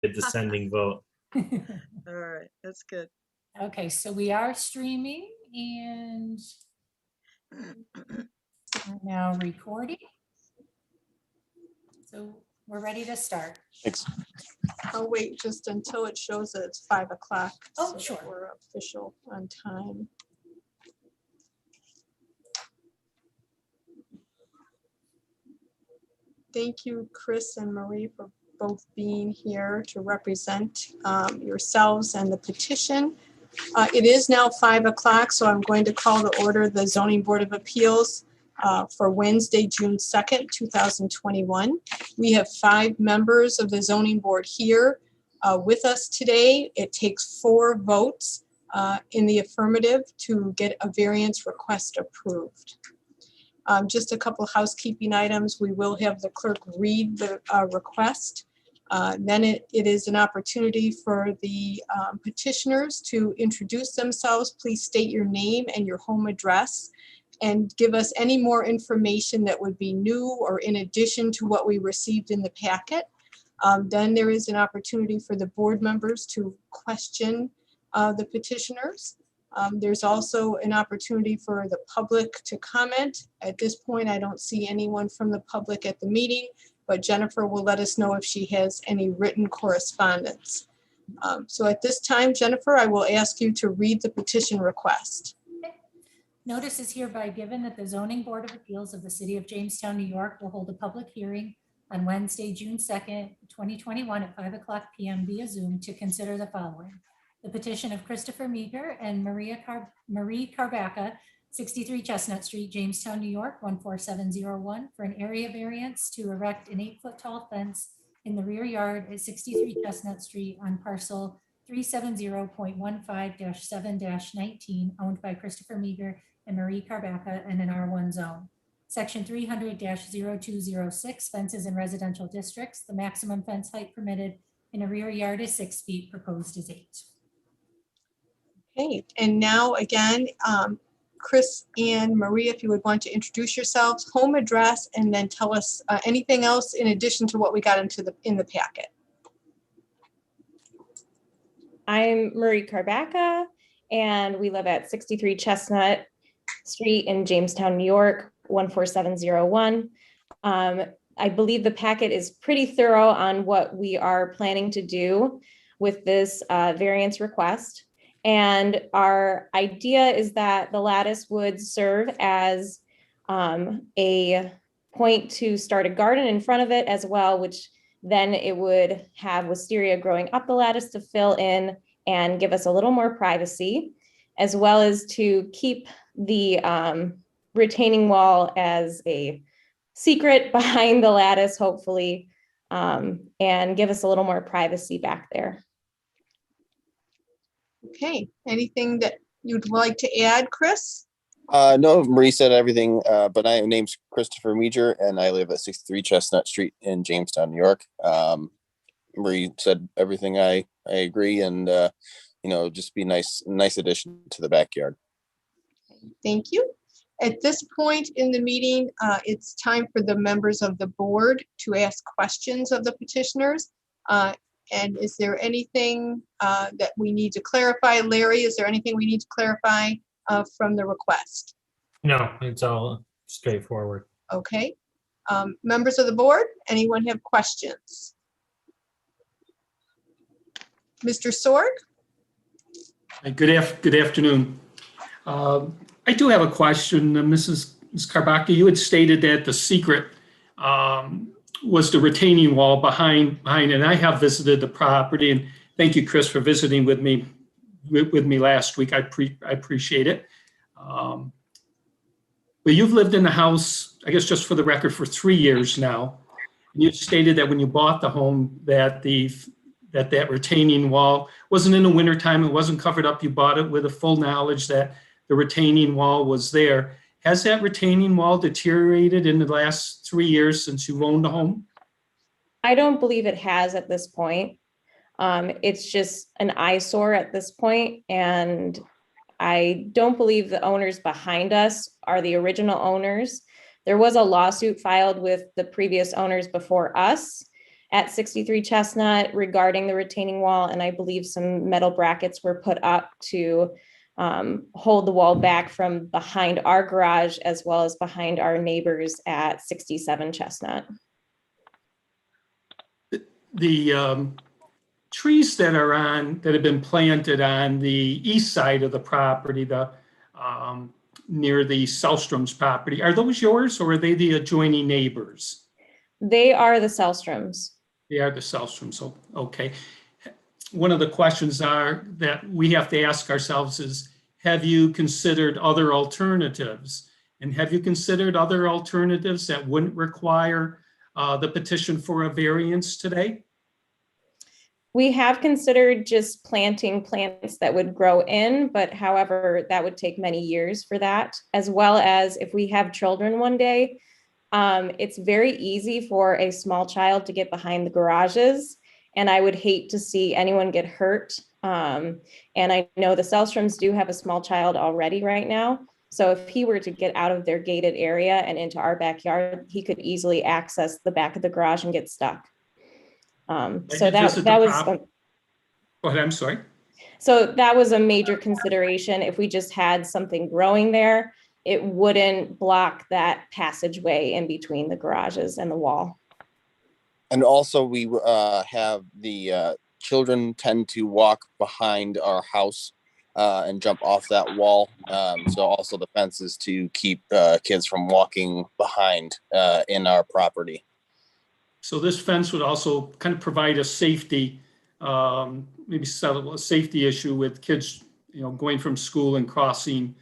a descending vote. All right, that's good. Okay, so we are streaming and we're now recording. So we're ready to start. Thanks. I'll wait just until it shows that it's 5 o'clock. Oh, so that sure. We're official on time. Thank you, Chris and Marie, for both being here to represent yourselves and the petition. It is now 5 o'clock, so I'm going to call to order the Zoning Board of Appeals for Wednesday, June 2nd, 2021. We have 5 members of the Zoning Board here with us today. It takes 4 votes in the affirmative to get a variance request approved. Just a couple of housekeeping items. We will have the clerk read the request. Then it is an opportunity for the petitioners to introduce themselves. Please state your name and your home address and give us any more information that would be new or in addition to what we received in the packet. Then there is an opportunity for the board members to question the petitioners. There's also an opportunity for the public to comment. At this point, I don't see anyone from the public at the meeting, but Jennifer will let us know if she has any written correspondence. So at this time, Jennifer, I will ask you to read the petition request. Notice is hereby given that the Zoning Board of Appeals of the City of Jamestown, New York will hold a public hearing on Wednesday, June 2nd, 2021 at 5 o'clock p.m. via Zoom to consider the following. The petition of Christopher Meager and Marie Carbaca, 63 Chestnut Street, Jamestown, New York, 14701 for an area variance to erect an 8-foot tall fence in the rear yard at 63 Chestnut Street on parcel 370.15-7-19 owned by Christopher Meager and Marie Carbaca in an R1 zone. Section 300-0206 fences in residential districts. The maximum fence height permitted in a rear yard is 6 feet, proposed is 8. Okay, and now again, Chris and Marie, if you would want to introduce yourselves, home address, and then tell us anything else in addition to what we got in the packet. I'm Marie Carbaca, and we live at 63 Chestnut Street in Jamestown, New York, 14701. I believe the packet is pretty thorough on what we are planning to do with this variance request. And our idea is that the lattice would serve as a point to start a garden in front of it as well, which then it would have wisteria growing up the lattice to fill in and give us a little more privacy, as well as to keep the retaining wall as a secret behind the lattice, hopefully, and give us a little more privacy back there. Okay, anything that you'd like to add, Chris? No, Marie said everything, but my name's Christopher Meager and I live at 63 Chestnut Street in Jamestown, New York. Marie said everything. I agree, and just be nice addition to the backyard. Thank you. At this point in the meeting, it's time for the members of the board to ask questions of the petitioners. And is there anything that we need to clarify? Larry, is there anything we need to clarify from the request? No, it's all straightforward. Okay. Members of the board, anyone have questions? Mr. Sorg? Good afternoon. I do have a question, Ms. Carbaca. You had stated that the secret was the retaining wall behind, and I have visited the property, and thank you, Chris, for visiting with me last week. I appreciate it. But you've lived in the house, I guess, just for the record, for 3 years now. And you stated that when you bought the home that that retaining wall wasn't in the wintertime, it wasn't covered up. You bought it with a full knowledge that the retaining wall was there. Has that retaining wall deteriorated in the last 3 years since you owned the home? I don't believe it has at this point. It's just an eyesore at this point, and I don't believe the owners behind us are the original owners. There was a lawsuit filed with the previous owners before us, at 63 Chestnut regarding the retaining wall, and I believe some metal brackets were put up to hold the wall back from behind our garage as well as behind our neighbors at 67 Chestnut. The trees that have been planted on the east side of the property, near the Selstrom's property, are those yours or are they the adjoining neighbors? They are the Sellstroms. They are the Selstroms, okay. One of the questions that we have to ask ourselves is, have you considered other alternatives? And have you considered other alternatives that wouldn't require the petition for a variance today? We have considered just planting plants that would grow in, but however, that would take many years for that, as well as if we have children one day, it's very easy for a small child to get behind the garages, and I would hate to see anyone get hurt. And I know the Sellstroms do have a small child already right now. So if he were to get out of their gated area and into our backyard, he could easily access the back of the garage and get stuck. So that was. Go ahead, I'm sorry. So that was a major consideration. If we just had something growing there, it wouldn't block that passageway in between the garages and the wall. And also we have the children tend to walk behind our house and jump off that wall. So also the fence is to keep kids from walking behind in our property. So this fence would also kind of provide a safety, maybe settle a safety issue with kids, going from school and crossing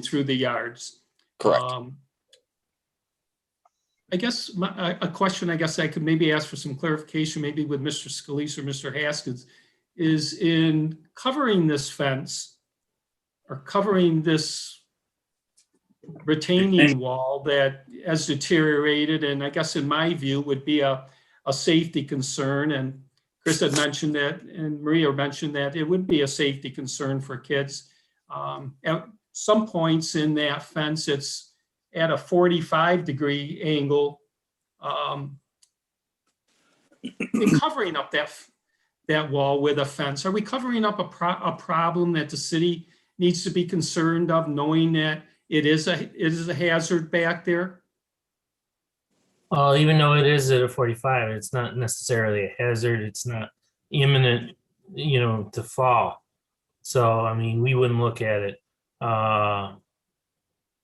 through the yards. Correct. I guess a question I guess I could maybe ask for some clarification, maybe with Mr. Scalise or Mr. Haskins, is in covering this fence or covering this retaining wall that has deteriorated, and I guess in my view would be a safety concern. And Chris had mentioned that, and Maria mentioned that it would be a safety concern for kids. At some points in that fence, it's at a 45-degree angle. In covering up that wall with a fence, are we covering up a problem that the city needs to be concerned of, knowing that it is a hazard back there? Well, even though it is at a 45, it's not necessarily a hazard. It's not imminent, to fall. So, I mean, we wouldn't look at it. I'm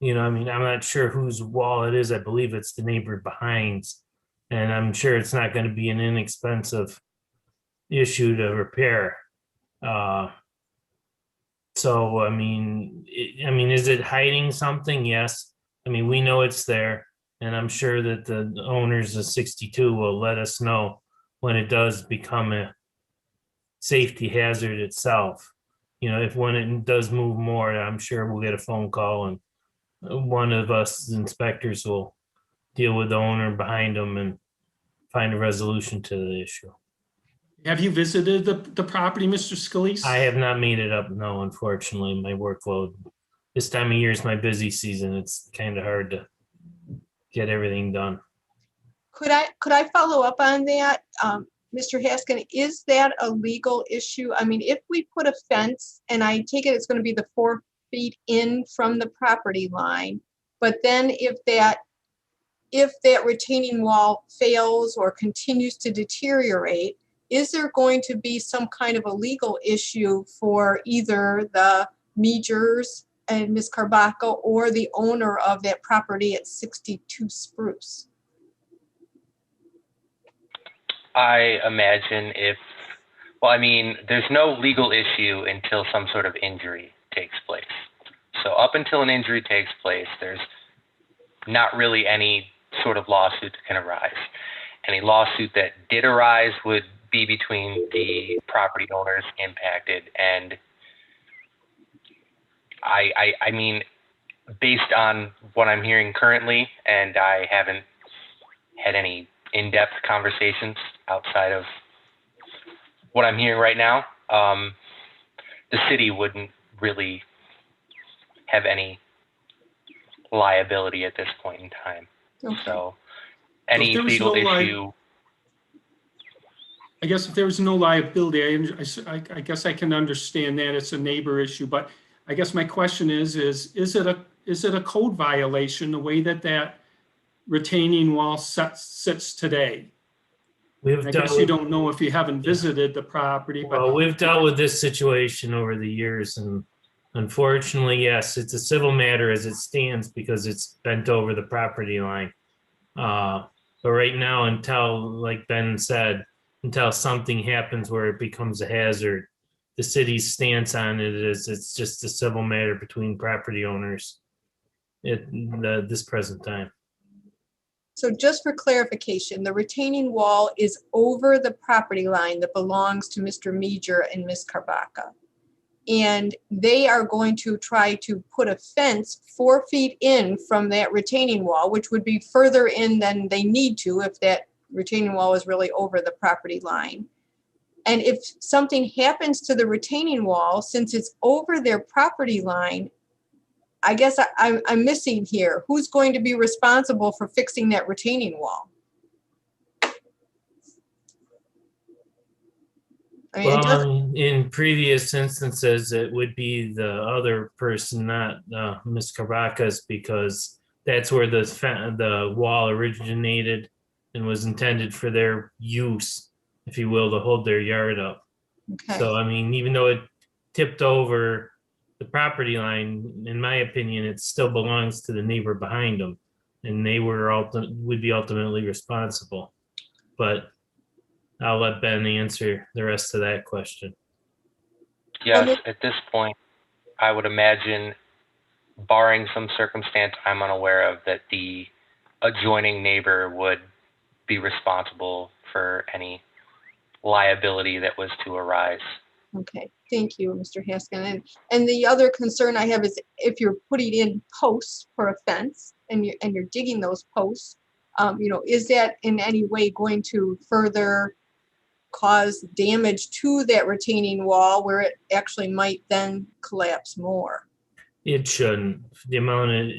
not sure whose wall it is. I believe it's the neighbor behind's. And I'm sure it's not going to be an inexpensive issue to repair. So, is it hiding something? Yes. I mean, we know it's there, and I'm sure that the owners of 62 will let us know when it does become a safety hazard itself. When it does move more, I'm sure we'll get a phone call and one of us inspectors will deal with the owner behind them and find a resolution to the issue. Have you visited the property, Mr. Scalise? I have not made it up, no, unfortunately. My workload this time of year is my busy season. It's kind of hard to get everything done. Could I follow up on that? Mr. Haskin, is that a legal issue? I mean, if we put a fence, and I take it it's going to be the 4 feet in from the property line, but then if that retaining wall fails or continues to deteriorate, is there going to be some kind of a legal issue for either the Meejers and Ms. Karbaka or the owner of that property at 62 Spruce? I imagine there's no legal issue until some sort of injury takes place. So up until an injury takes place, there's not really any sort of lawsuit that can arise. Any lawsuit that did arise would be between the property owners impacted. And I mean, based on what I'm hearing currently, and I haven't had any in-depth conversations outside of what I'm hearing right now, the city wouldn't really have any liability at this point in time. Okay. So any there was legal no issue. I guess if there was no liability, I guess I can understand that it's a neighbor issue, but I guess my question is it a code violation, the way that retaining wall sits today? We've I dealt guess you with, don't know if you haven't visited the property, but well, we've dealt with this situation over the years, and unfortunately, yes, it's a civil matter as it stands because it's bent over the property line. But right now, until, like Ben said, until something happens where it becomes a hazard, the city's stance on it is it's just a civil matter between property owners at this present time. So just for clarification, the retaining wall is over the property line that belongs to Mr. Meager and Ms. Karbaka. And they are going to try to put a fence 4 feet in from that retaining wall, which would be further in than they need to if that retaining wall is really over the property line. And if something happens to the retaining wall, since it's over their property line, I guess I'm missing here. Who's going to be responsible for fixing that retaining wall? I mean, it doesn't, Well, in previous instances, it would be the other person, not Ms. Karbaka's, because that's where the wall originated and was intended for their use, if you will, to hold their yard up. okay. So, I mean, even though it tipped over the property line, in my opinion, it still belongs to the neighbor behind them, and they would be ultimately responsible. But I'll let Ben answer the rest of that question. Yes, at this point, I would imagine, barring some circumstance I'm unaware of, that the adjoining neighbor would be responsible for any liability that was to arise. Okay, thank you, Mr. Haskin. And the other concern I have is if you're putting in posts for a fence and you're digging those posts, is that in any way going to further cause damage to that retaining wall where it actually might then collapse more? It shouldn't. The amount of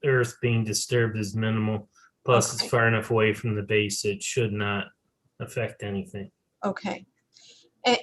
earth being disturbed is minimal. Plus, Okay. it's far enough away from the base. It should not affect anything. Okay.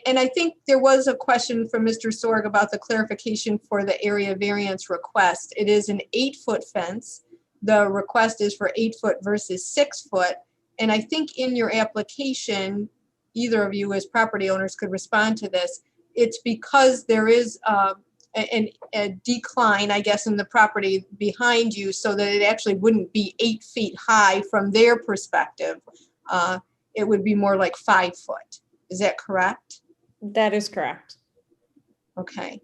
And I think there was a question from Mr. Sorg about the clarification for the area variance request. It is an 8-foot fence. The request is for 8 foot versus 6 foot. And I think in your application, either of you as property owners could respond to this. It's because there is a decline, I guess, in the property behind you so that it actually wouldn't be 8 feet high from their perspective. It would be more like 5 foot. Is that correct? That is correct. Okay.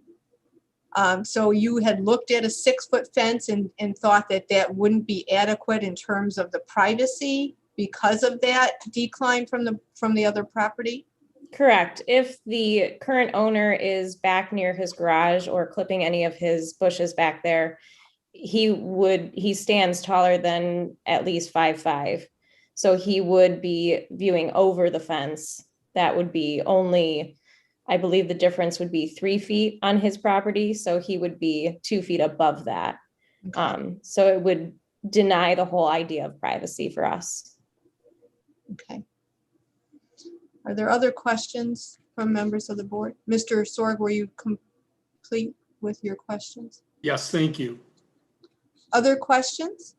So you had looked at a 6-foot fence and thought that that wouldn't be adequate in terms of the privacy because of that decline from the other property? Correct. If the current owner is back near his garage or clipping any of his bushes back there, he stands taller than at least 5'5". So he would be viewing over the fence. That would be only, I believe the difference would be 3 feet on his property. So he would be 2 feet above that. Okay. So it would deny the whole idea of privacy for us. Okay. Are there other questions from members of the board? Mr. Sorg, were you complete with your questions? yes, thank you. Other questions?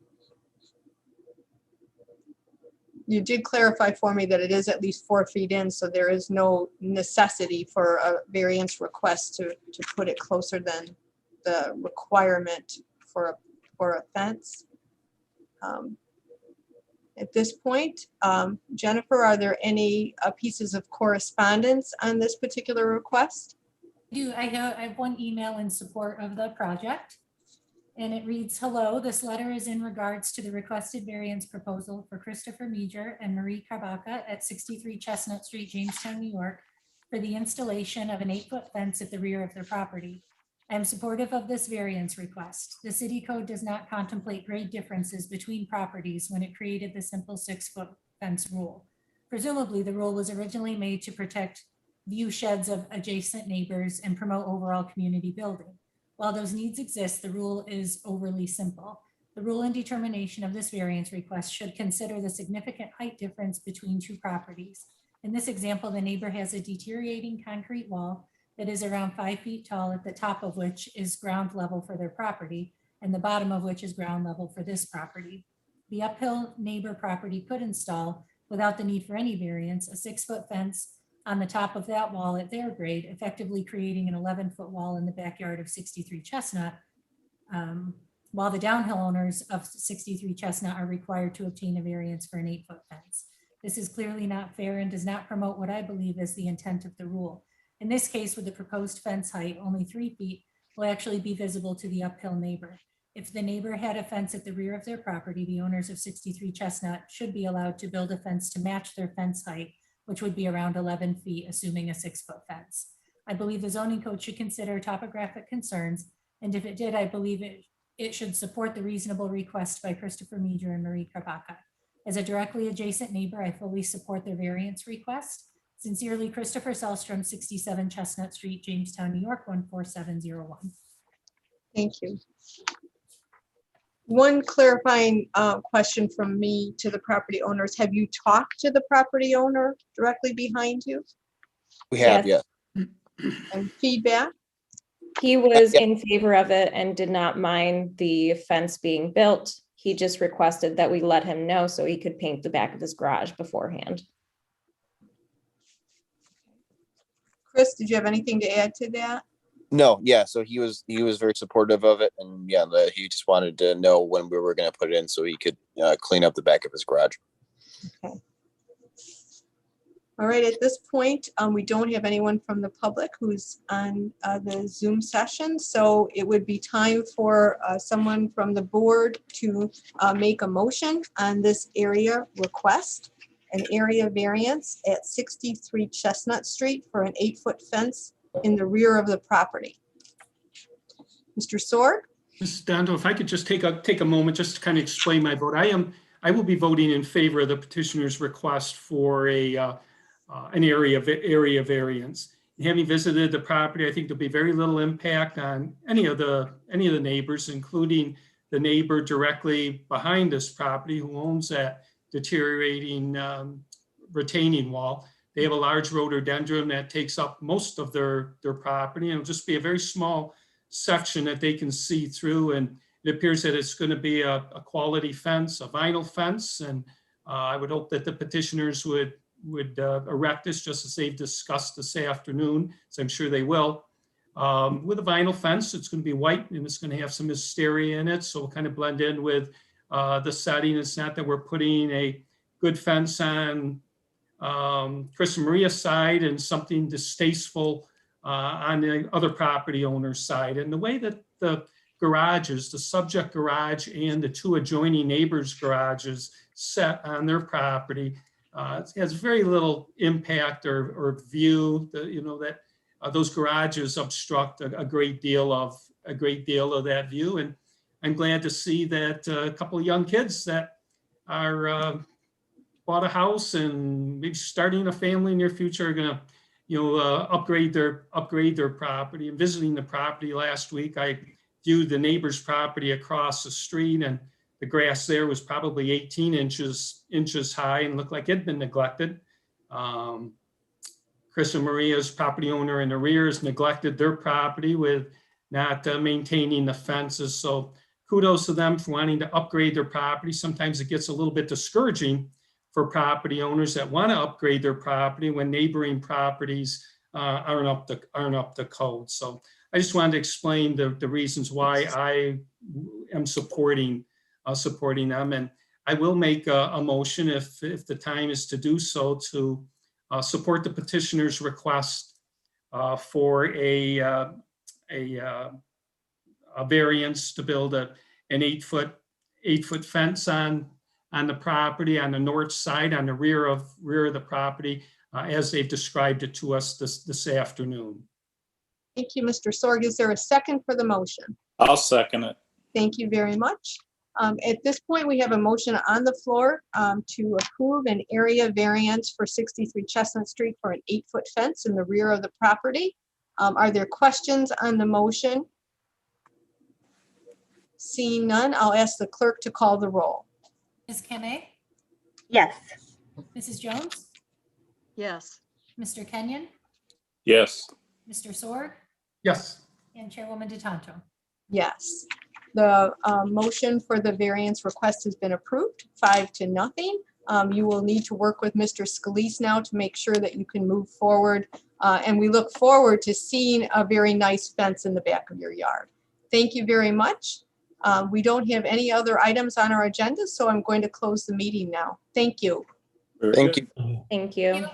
You did clarify for me that it is at least 4 feet in, so there is no necessity for a variance request to put it closer than the requirement for a fence. At this point, Jennifer, are there any pieces of correspondence on this particular request? I have one email in support of the project. And it reads, hello, this letter is in regards to the requested variance proposal for Christopher Meager and Marie Karbaka at 63 Chestnut Street, Jamestown, New York, for the installation of an 8-foot fence at the rear of their property. I am supportive of this variance request. The city code does not contemplate grade differences between properties when it created the simple 6-foot fence rule. Presumably, the rule was originally made to protect view sheds of adjacent neighbors and promote overall community building. While those needs exist, the rule is overly simple. The rule and determination of this variance request should consider the significant height difference between two properties. In this example, the neighbor has a deteriorating concrete wall that is around 5 feet tall, at the top of which is ground level for their property, and the bottom of which is ground level for this property. The uphill neighbor property could install, without the need for any variance, a 6-foot fence on the top of that wall at their grade, effectively creating an 11-foot wall in the backyard of 63 Chestnut, while the downhill owners of 63 Chestnut are required to obtain a variance for an 8-foot fence. This is clearly not fair and does not promote what I believe is the intent of the rule. In this case, with the proposed fence height, only 3 feet will actually be visible to the uphill neighbor. If the neighbor had a fence at the rear of their property, the owners of 63 Chestnut should be allowed to build a fence to match their fence height, which would be around 11 feet, assuming a 6-foot fence. I believe the zoning code should consider topographic concerns, and if it did, I believe it should support the reasonable request by Christopher Meager and Marie Karbaka. As a directly adjacent neighbor, I fully support their variance request. Sincerely, Christopher Selstrom, 67 Chestnut Street, Jamestown, New York, 14701. Thank you. One clarifying question from me to the property owners. Have you talked to the property owner directly behind you? We have, Yes. yeah. And feedback? He was in favor of it and did not mind the fence being built. He just requested that we let him know so he could paint the back of his garage beforehand. Chris, did you have anything to add to that? No, yeah, so he was very supportive of it, and yeah, he just wanted to know when we were going to put it in so he could clean up the back of his garage. Okay. All right, at this point, we don't have anyone from the public who's on the Zoom session, so it would be time for someone from the board to make a motion on this area request, an area variance at 63 Chestnut Street for an 8-foot fence in the rear of the property. Mr. Sorg? Mrs. Dondo, if I could just take a moment just to kind of explain my vote. I will be voting in favor of the petitioner's request for an area variance. Having visited the property, I think there'll be very little impact on any of the neighbors, including the neighbor directly behind this property who owns that deteriorating retaining wall. They have a large rhododendron that takes up most of their property, and it'll just be a very small section that they can see through. And it appears that it's going to be a quality fence, a vinyl fence. And I would hope that the petitioners would erect this just as they've discussed this afternoon, so I'm sure they will. With a vinyl fence, it's going to be white and it's going to have some wisteria in it, so it'll kind of blend in with the setting. It's not that we're putting a good fence on Chris and Maria's side and something distasteful on the other property owner's side. And the way that the garages, the subject garage and the 2 adjoining neighbors' garages set on their property, it has very little impact or view. That those garages obstruct a great deal of that view. And I'm glad to see that a couple of young kids that are bought a house and maybe starting a family in their future are going to upgrade their property. And visiting the property last week, I viewed the neighbor's property across the street, and the grass there was probably 18 inches high and looked like it had been neglected. Chris and Maria's property owner in the rear has neglected their property with not maintaining the fences. So kudos to them for wanting to upgrade their property. Sometimes it gets a little bit discouraging for property owners that want to upgrade their property when neighboring properties aren't up to code. So I just wanted to explain the reasons why I am supporting them, and I will make a motion if the time is to do so to support the petitioner's request for a variance to build an 8-foot fence on the property on the north side, on the rear of the property, as they've described it to us this afternoon. Thank you, Mr. Sorg. Is there a second for the motion? I'll second it. Thank you very much. At this point, we have a motion on the floor to approve an area variance for 63 Chestnut Street for an 8-foot fence in the rear of the property. Are there questions on the motion? Seeing none, I'll ask the clerk to call the roll. Ms. Kame? Yes. Mrs. Jones? Yes. Mr. Kenyon, Yes. Mr. Sword, Yes. and Chairwoman DeTanto. Yes. The motion for the variance request has been approved, 5-0. You will need to work with Mr. Scalise now to make sure that you can move forward. And we look forward to seeing a very nice fence in the back of your yard. Thank you very much. We don't have any other items on our agenda, so I'm going to close the meeting now. Thank you. Very Thank good. you. Thank you.